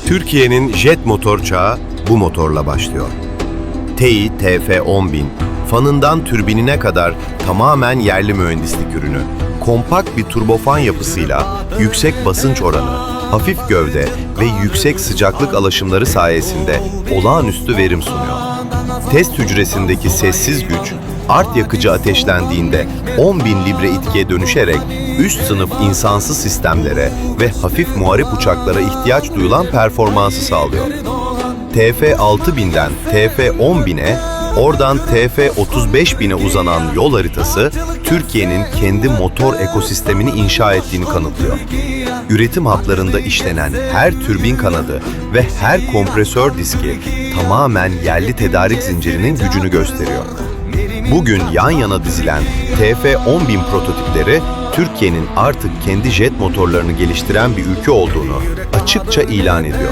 Türkiye'nin jet motor çağı bu motorla başlıyor. TEİ TF10000, fanından türbinine kadar tamamen yerli mühendislik ürünü. Kompakt bir turbofan yapısıyla yüksek basınç oranı, hafif gövde ve yüksek sıcaklık alaşımları sayesinde olağanüstü verim sunuyor. Test hücresindeki sessiz güç, art yakıcı ateşlendiğinde 10.000 libre itkiye dönüşerek üst sınıf insansız sistemlere ve hafif muharip uçaklara ihtiyaç duyulan performansı sağlıyor. TF6000'den TF10000'e, oradan TF35000'e uzanan yol haritası, Türkiye'nin kendi motor ekosistemini inşa ettiğini kanıtlıyor. Üretim hatlarında işlenen her türbin kanadı ve her kompresör diski tamamen yerli tedarik zincirinin gücünü gösteriyor. Bugün yan yana dizilen TF10000 prototipleri, Türkiye'nin artık kendi jet motorlarını geliştiren bir ülke olduğunu açıkça ilan ediyor.